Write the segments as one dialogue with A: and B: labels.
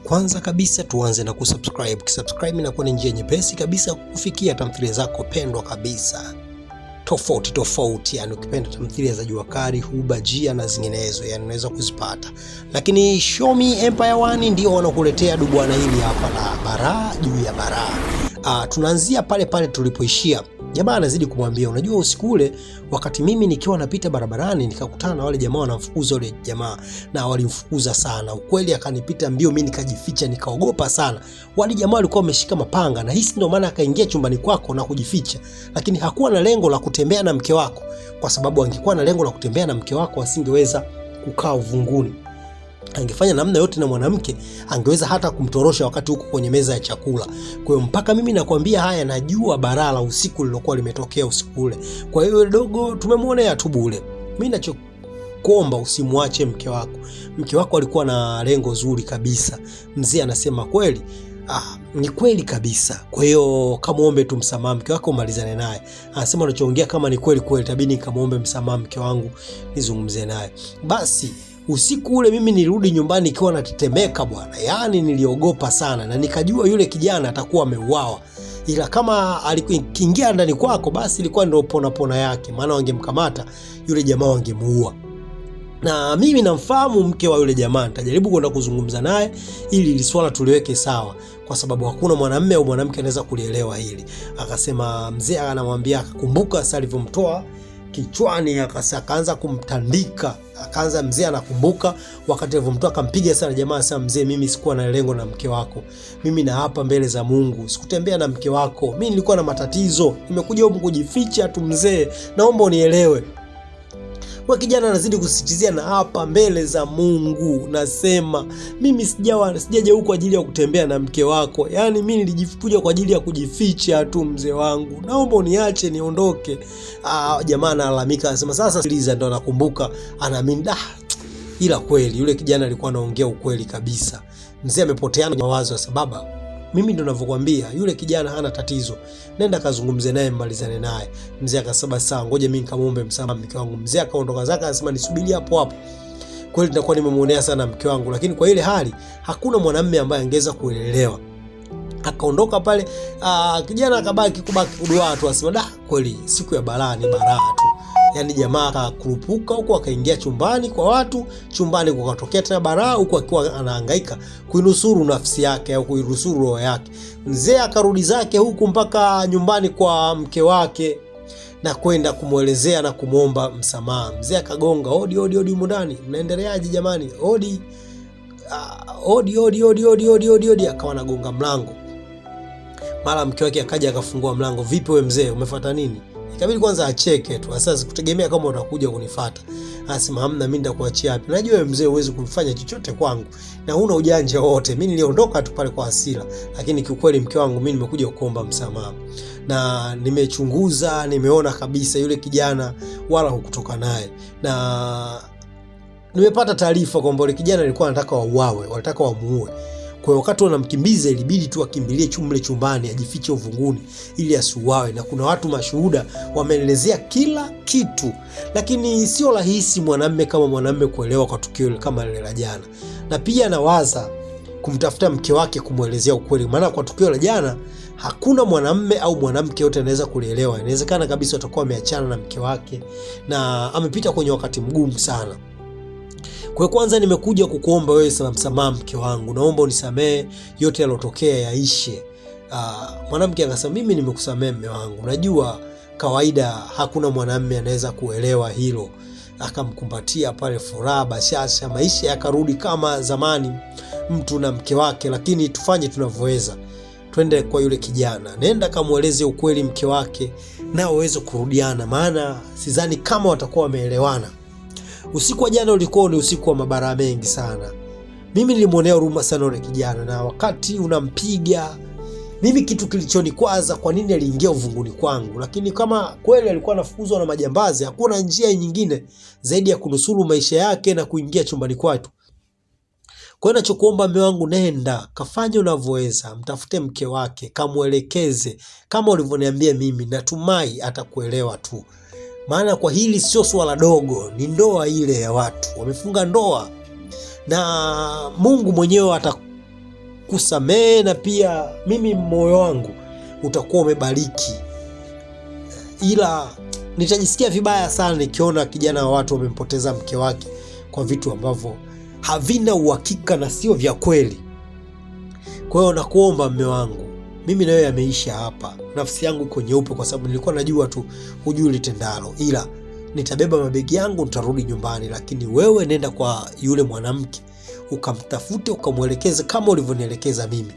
A: Kwanza kabisa tuanze na kusubscribe. Kusubscribe inakuwa ni njia nyepesi kabisa kufikia tamthilia zako pendwa kabisa tofauti, yani ukipenda tamthilia za Jua Kali, Huba, Jia na zinginezo, yani unaweza kuzipata. Lakini Show Me Empire 1 ndio wanakuletea dubwana hili hapa la Bara juu ya Bara. Tunaanzia pale pale tulipoishia. Jamaa anazidi kumwambia, unajua usiku ule wakati mimi nikiwa napita barabarani nikakutana na wale jamaa wanamfukuza yule jamaa, na walimfukuza sana. Ukweli akanipita mbio, mimi nikajificha, nikaogopa sana. Wale jamaa walikuwa wameshika mapanga, na hisi ndio maana akaingia chumbani kwako na kujificha. Lakini hakuwa na lengo la kutembea na mke wako, kwa sababu angekuwa na lengo la kutembea na mke wako asingeweza kukaa uvunguni. Angefanya namna yote na mwanamke, angeweza hata kumtorosha wakati huko kwenye meza ya chakula. Kwa hiyo mpaka mimi nakwambia haya, najua balaa la usiku lilokuwa limetokea usiku ule. Kwa hiyo dogo tumemwonea tu bure. Mimi nachokuomba usimwache mke wako. Mke wako alikuwa na lengo zuri kabisa. Mzee anasema kweli. Ni kweli kabisa. Kwa hiyo kamuombe tu msamaha mke wako, umalizane naye. Anasema unachoongea kama ni kweli kweli, tabini kamuombe msamaha mke wangu nizungumze naye. Basi usiku ule mimi nilirudi nyumbani nikiwa natetemeka bwana. Yaani niliogopa sana, na nikajua yule kijana atakuwa ameuawa. Ila kama alikiingia ndani kwako, basi ilikuwa ndio pona yake, maana wangemkamata yule jamaa wangemuua. Na mimi namfahamu mke wa yule jamaa, nitajaribu kwenda kuzungumza naye ili swala tuliweke sawa, kwa sababu hakuna mwanamume au mwanamke anaweza kulielewa hili. Akasema mzee anamwambia, akakumbuka sasa alivyomtoa kichwani, akaanza kumtandika. Akaanza mzee anakumbuka wakati alivyomtoa akampiga sana jamaa. Sasa mzee, mimi sikuwa na lengo na mke wako. Mimi na hapa mbele za Mungu sikutembea na mke wako. Mimi nilikuwa na matatizo. Nimekuja huko kujificha tu mzee. Naomba unielewe. Kwa kijana anazidi kusisitizia, na hapa mbele za Mungu nasema mimi sijaja huko kwa ajili ya kutembea na mke wako. Yaani mimi nilijifukuja kwa ajili ya kujificha tu mzee wangu. Naomba uniache niondoke. Jamaa analalamika, anasema sasa sikiliza, ndo anakumbuka, anaamini ila kweli yule kijana alikuwa anaongea ukweli kabisa. Mzee amepoteana mawazo, sababu mimi ndo ninavyokuambia yule kijana hana tatizo. Nenda kazungumze naye, mmalizane naye. Mzee akasema sawa, ngoja mimi nikamuombe msamaha mke wangu. Mzee akaondoka zake, anasema nisubiri hapo hapo. Kweli nitakuwa nimemuonea sana mke wangu, lakini kwa ile hali hakuna mwanamume ambaye angeweza kuelewa. Akaondoka pale, kijana akabaki kuduaa tu, asema kweli siku ya balaa ni balaa tu. Yaani jamaa akakurupuka huko, akaingia chumbani kwa watu, chumbani kukatokea tena balaa, huko akiwa anahangaika kuinusuru nafsi yake au kuinusuru roho yake. Mzee akarudi zake huku mpaka nyumbani kwa mke wake na kwenda kumuelezea na kumuomba msamaha. Mzee akagonga, hodi huko ndani, mnaendeleaje jamani? Hodi. Akawa anagonga mlango. Mara mke wake akaja akafungua mlango. Vipi wewe mzee, umefuata nini? Ikabidi kwanza acheke tu. Sasa sikutegemea kama utakuja kunifuata. Anasema hamna, mimi nitakuachia wapi? Najua wewe mzee huwezi kufanya chochote kwangu na huna ujanja wote. Mimi niliondoka tu pale kwa hasira, lakini kiukweli mke wangu, mimi nimekuja kuomba msamaha. Na nimechunguza, nimeona kabisa yule kijana wala hukutoka naye. Na nimepata taarifa kwamba yule kijana alikuwa anataka wauawe, walitaka wamuue. Kwa hiyo wakati wanamkimbiza ilibidi tu akimbilie chumbani, ajifiche uvunguni ili asiuawe. Na kuna watu mashuhuda wameelezea kila kitu. Lakini sio rahisi mwanamume kama mwanamume kuelewa kwa tukio kama lile la jana. Na pia anawaza kumtafuta mke wake kumuelezea ukweli, maana kwa tukio la jana hakuna mwanamume au mwanamke yote anaweza kulielewa. Inawezekana kabisa atakuwa ameachana na mke wake na amepita kwenye wakati mgumu sana. Kwa kwanza nimekuja kukuomba wewe msamaha mke wangu. Naomba unisamehe, yote yalotokea yaishe. Mwanamke akasema mimi nimekusamehe mume wangu. Najua kawaida hakuna mwanamume anaweza kuelewa hilo. Akamkumbatia pale, furaha bashasha, maisha yakarudi kama zamani, mtu na mke wake. Lakini tufanye tunavyoweza. Twende kwa yule kijana. Nenda kamueleze ukweli mke wake na waweze kurudiana, maana sidhani kama watakuwa wameelewana. Usiku wa jana ulikuwa ni usiku wa mabara mengi sana. Mimi nilimwonea huruma sana yule kijana, na wakati unampiga mimi kitu kilichonikwaza, kwa nini aliingia uvunguni kwangu? Lakini kama kweli alikuwa anafukuzwa na majambazi, hakuna njia nyingine zaidi ya kunusuru maisha yake na kuingia chumbani kwetu. Kwa hiyo nachokuomba mume wangu, nenda kafanye unavyoweza, mtafute mke wake, kamuelekeze kama ulivyoniambia mimi. Natumai atakuelewa tu. Maana kwa hili sio swala dogo, ni ndoa ile ya watu. Wamefunga ndoa na Mungu mwenyewe kusamehe, na pia mimi moyo wangu utakuwa umebariki. Ila nitajisikia vibaya sana nikiona kijana wa watu wamempoteza mke wake kwa vitu ambavyo havina uhakika na sio vya kweli. Kwa hiyo nakuomba mme wangu, mimi na wewe yameisha hapa. Nafsi yangu iko nyeupe kwa sababu nilikuwa najua tu hujui litendalo. Ila nitabeba mabegi yangu nitarudi nyumbani, lakini wewe nenda kwa yule mwanamke ukamtafute, ukamwelekeze kama ulivyonielekeza mimi.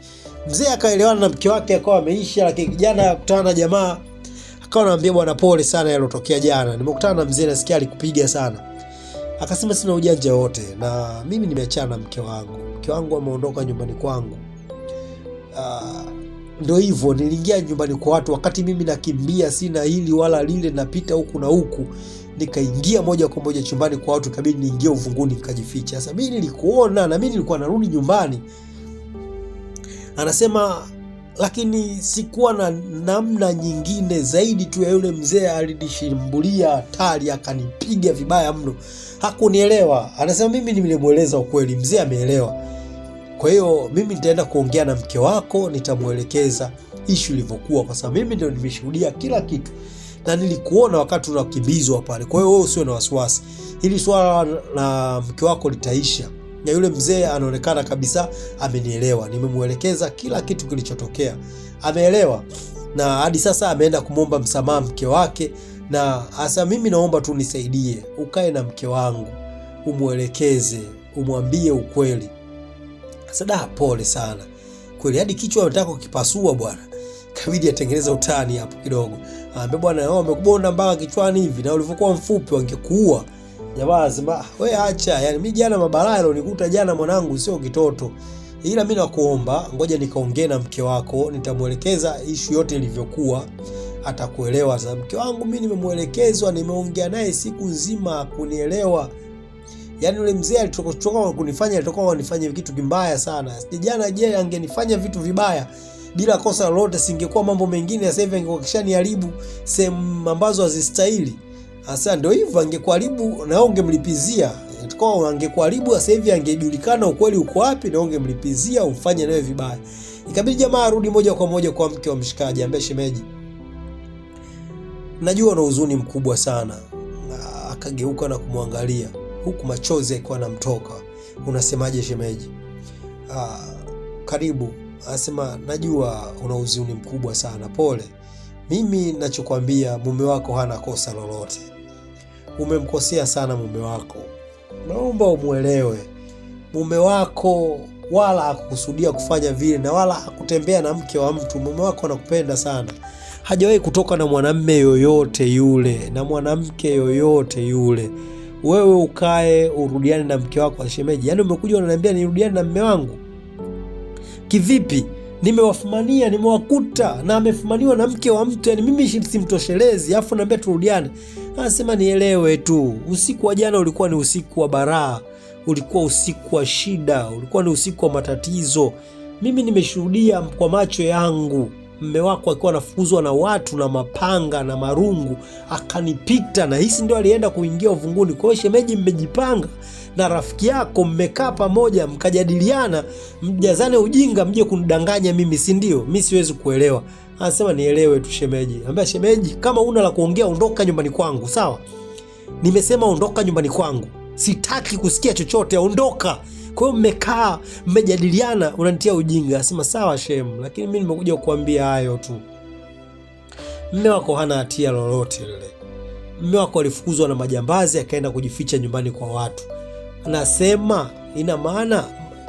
A: Mzee akaelewana na mke wake, akawa ameisha. Lakini kijana akutana na jamaa, akawa anamwambia bwana, pole sana yalotokea jana. Nimekutana na mzee, nasikia alikupiga sana. Akasema sina ujanja wote, na mimi nimeachana na mke wangu. Mke wangu ameondoka nyumbani kwangu. Ndio hivyo, niliingia nyumbani kwa watu wakati mimi nakimbia, sina hili wala lile, napita huku na huku, nikaingia moja kwa moja chumbani kwa watu, kabidi niingie uvunguni nikajificha. Sasa mimi nilikuona na mimi nilikuwa narudi nyumbani. Anasema lakini sikuwa na namna nyingine zaidi tu ya yule mzee alinishambulia hatari, akanipiga vibaya mno. Hakunielewa. Anasema mimi nilimweleza ukweli, mzee ameelewa. Kwa hiyo mimi nitaenda kuongea na mke wako, nitamuelekeza issue ilivyokuwa, kwa sababu mimi ndio nimeshuhudia kila kitu na nilikuona wakati unakimbizwa pale. Kwa hiyo wewe usiwe na wasiwasi, hili swala la mke wako litaisha. Na yule mzee anaonekana kabisa amenielewa, nimemuelekeza kila kitu kilichotokea, ameelewa. Na hadi sasa ameenda kumwomba msamaha mke wake. Na hasa mimi naomba tu nisaidie, ukae na mke wangu, umuelekeze, umwambie ukweli. Sasa pole sana kweli, hadi kichwa anataka kukipasua bwana. Kabidi atengeneza utani hapo kidogo. Anambia bwana, wao wamekubonda mpaka kichwani hivi, na ulivyokuwa mfupi wangekuua. Jamaa sema wewe acha, yani mimi jana mabalaa yalonikuta jana mwanangu sio kitoto. Ila mimi nakuomba ngoja nikaongee na mke wako, nitamuelekeza issue yote ilivyokuwa, atakuelewa. Sasa mke wangu mimi nimemuelekezwa, nimeongea naye siku nzima kunielewa. Yaani yule mzee alitoka kunifanya, alitoka kunifanya kitu kibaya sana. Jana je, angenifanya vitu vibaya bila kosa lolote, singekuwa mambo mengine. Sasa hivi angekuwa kishaniharibu sehemu ambazo hazistahili. Sasa ndio hivyo, angekuharibu na ungemlipizia. Tukao angekuharibu sasa hivi angejulikana ukweli uko wapi, na ungemlipizia umfanye naye vibaya. Ikabidi jamaa arudi moja kwa moja kwa mke wa mshikaji, ambaye shemeji, najua una huzuni mkubwa sana. Akageuka na kumwangalia huku machozi yalikuwa yanamtoka. Unasemaje shemeji? Karibu. Anasema najua una huzuni mkubwa sana, pole. Mimi ninachokwambia, mume wako hana kosa lolote. Umemkosea sana mume wako, naomba umuelewe. Mume wako wala hakukusudia kufanya vile, na wala hakutembea na mke wa mtu. Mume wako anakupenda sana, hajawahi kutoka na mwanamume yoyote yule na mwanamke yoyote yule. Wewe ukae urudiane na mke wako shemeji. Yaani umekuja unaniambia nirudiane na mume wangu? Kivipi? Nimewafumania, nimewakuta na amefumaniwa na mke wa mtu. Yaani mimi simtoshelezi afu naambia turudiane. Anasema nielewe tu, usiku wa jana ulikuwa ni usiku wa baraa, ulikuwa usiku wa shida, ulikuwa ni usiku wa matatizo. Mimi nimeshuhudia kwa macho yangu mume wako akiwa anafukuzwa na watu na mapanga na marungu, akanipita, na hisi ndio alienda kuingia uvunguni. Kwa hiyo shemeji, mmejipanga na rafiki yako, mmekaa pamoja mkajadiliana, mjazane ujinga, mje kunidanganya mimi, si ndio? Mimi siwezi kuelewa. Anasema nielewe tu shemeji. Ambia shemeji, kama una la kuongea ondoka nyumbani kwangu, sawa? Nimesema ondoka nyumbani kwangu, sitaki kusikia chochote, ondoka. Kwa hiyo mmekaa mmejadiliana, unanitia ujinga. Anasema sawa shem, lakini mimi nimekuja kukuambia hayo tu. Mume wako hana hatia lolote lile. Mume wako alifukuzwa na majambazi akaenda kujificha nyumbani kwa watu. Anasema ina maana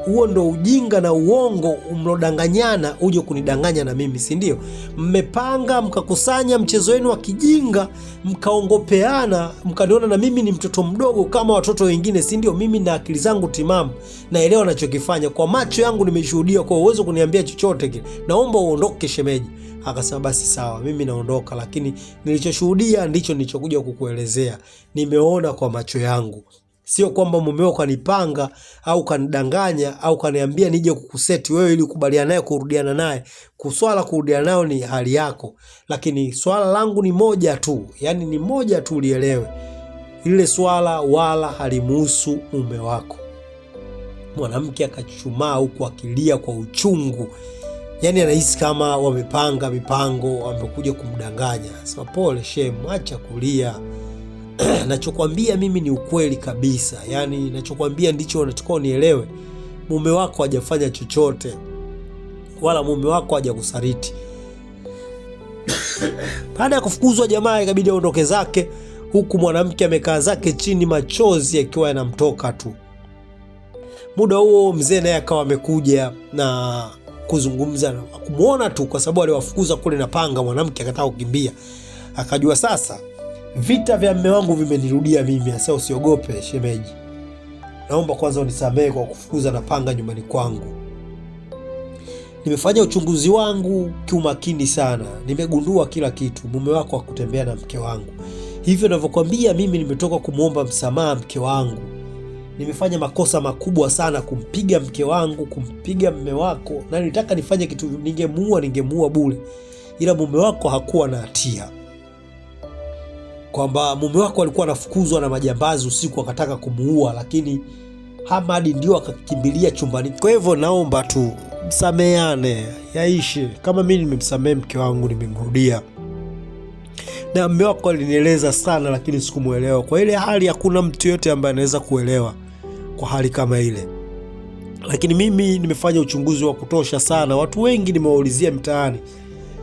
A: huo ndo ujinga na uongo umlodanganyana uje kunidanganya na mimi, si ndio? Mmepanga mkakusanya mchezo wenu wa kijinga, mkaongopeana, mkaniona na mimi ni mtoto mdogo kama watoto wengine, si ndio? Mimi na akili zangu timamu, naelewa ninachokifanya, kwa macho yangu nimeshuhudia, kwa uwezo kuniambia chochote kile. Naomba uondoke shemeji. Akasema basi sawa, mimi naondoka, lakini nilichoshuhudia ndicho nilichokuja kukuelezea. Nimeona kwa macho yangu. Sio kwamba mumeo kanipanga au kanidanganya au kaniambia nije kukuseti wewe ili ukubaliana naye kurudiana naye. Kuswala kurudiana nayo ni hali yako, lakini swala langu ni moja tu, yani ni moja tu, ulielewe. Ile swala wala halimuhusu mume wako. Mwanamke akachuchumaa huku akilia kwa uchungu. Yaani anahisi kama wamepanga mipango, wamekuja kumdanganya. Sema pole shem, acha kulia. Nachokwambia mimi ni ukweli kabisa. Yaani nachokwambia ndicho unachukua unielewe. Mume wako hajafanya chochote. Wala mume wako hajakusaliti. Baada ya kufukuzwa jamaa ikabidi aondoke zake, huku mwanamke amekaa zake chini, machozi yakiwa yanamtoka tu. Muda huo mzee naye akawa amekuja na kuzungumza na kumuona tu, kwa sababu aliwafukuza kule na panga. Mwanamke akataka kukimbia, akajua sasa vita vya mume wangu vimenirudia mimi. Sasa usiogope shemeji, naomba kwanza unisamehe kwa kufukuza na panga nyumbani kwangu. Nimefanya uchunguzi wangu kiumakini sana, nimegundua kila kitu. Mume wako hakutembea na mke wangu. Hivyo ninavyokuambia, mimi nimetoka kumuomba msamaha mke wangu. Nimefanya makosa makubwa sana kumpiga mke wangu, kumpiga mume wako, na nilitaka nifanye kitu, ningemuua bure. Ila mume wako hakuwa na hatia. Kwamba mume wako alikuwa anafukuzwa na majambazi usiku, akataka kumuua, lakini Hamadi ndio akakimbilia chumbani. Kwa hivyo naomba tu msameane, yaishe. Kama mimi nimemsamehe mke wangu, nimemrudia. Na mume wako alinieleza sana, lakini sikumuelewa. Kwa ile hali hakuna mtu yote ambaye anaweza kuelewa kwa hali kama ile. Lakini mimi nimefanya uchunguzi wa kutosha sana. Watu wengi nimewaulizia mtaani.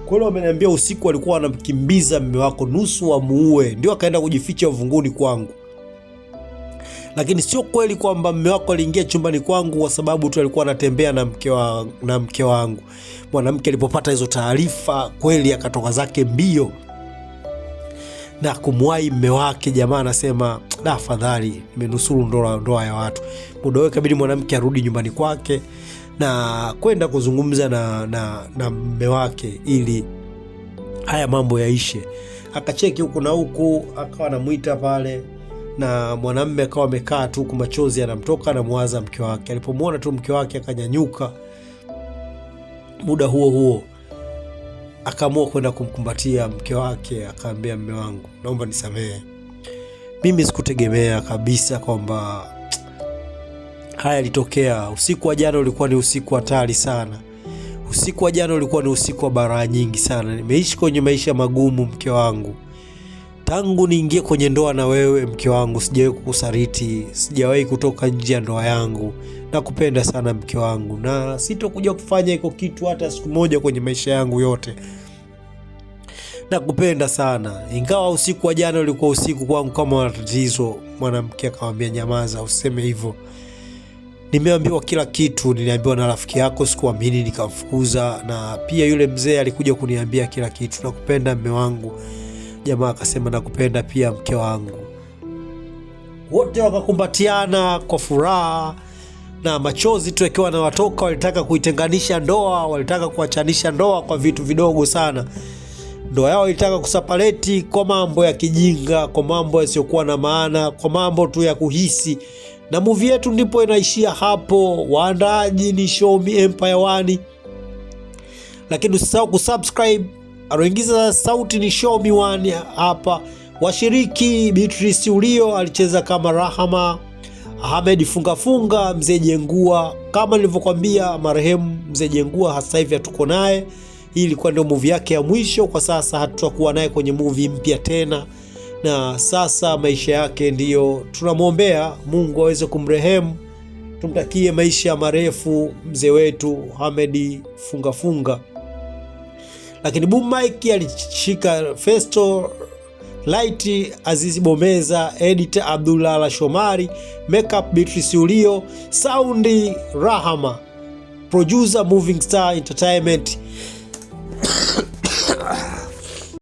A: Kwa hiyo wameniambia usiku alikuwa anamkimbiza mume wako, nusu amuue, ndio akaenda kujificha uvunguni kwangu. Lakini sio kweli kwamba mume wako aliingia chumbani kwangu kwa sababu tu alikuwa anatembea na mke wangu. Mwanamke alipopata hizo taarifa kweli akatoka zake mbio na kumwahi mume wake. Jamaa anasema, afadhali nimenusuru ndoa ya watu. Muda wake kabidi mwanamke arudi nyumbani kwake na kwenda kuzungumza na mume wake ili haya mambo yaishe. Akacheki huku na huku, akawa anamuita pale, na mwanamume akawa amekaa tu, machozi yanamtoka, na mwaza mke wake. Alipomwona tu mke wake akanyanyuka. Muda huo akaamua kwenda kumkumbatia mke wake, akaambia, mume wangu, naomba nisamehe. Mimi sikutegemea kabisa kwamba haya yalitokea. Usiku wa jana ulikuwa ni usiku hatari sana. Usiku wa jana ulikuwa ni usiku wa baraa nyingi sana. Nimeishi kwenye maisha magumu mke wangu. Tangu niingie kwenye ndoa na wewe mke wangu, sijawahi kukusaliti, sijawahi kutoka nje ya ndoa yangu. Nakupenda sana mke wangu, na sitokuja kufanya hiko kitu hata siku moja kwenye maisha yangu yote. Nakupenda sana. Ingawa usiku wa jana ulikuwa usiku kwangu kama matatizo. Mwanamke akamwambia, nyamaza, useme hivyo. Nimeambiwa kila kitu, niliambiwa na rafiki yako, sikuamini nikamfukuza, na pia yule mzee alikuja kuniambia kila kitu. Nakupenda mume wangu. Jamaa akasema, nakupenda pia mke wangu. Wote wakakumbatiana kwa furaha na machozi tu yakiwa na watoka. Walitaka kuitenganisha ndoa, walitaka kuachanisha ndoa kwa vitu vidogo sana. Ndoa yao ilitaka kusapaleti kwa mambo ya kijinga, kwa mambo yasiyokuwa na maana, kwa mambo tu ya kuhisi. Na movie yetu ndipo inaishia hapo. Waandaaji ni Show Me Empire 1. Lakini usisahau kusubscribe. Aloingiza sauti ni Show Me 1 hapa. Washiriki Beatrice Ulio alicheza kama Rahama, Ahmed Fungafunga, Mzee Jengua. Kama nilivyokuambia, marehemu Mzee Jengua sasa hivi hatuko naye. Hii ilikuwa ndio movie yake ya mwisho. Kwa sasa hatutakuwa naye kwenye movie mpya tena, na sasa maisha yake ndiyo tunamwombea Mungu aweze kumrehemu. Tumtakie maisha marefu mzee wetu Ahmed Fungafunga. Lakini boom mic alishika Festo, light Azizi Bomeza, editor Abdullah Shomari, makeup Beatrice Ulio, sound Rahama, producer Moving Star Entertainment.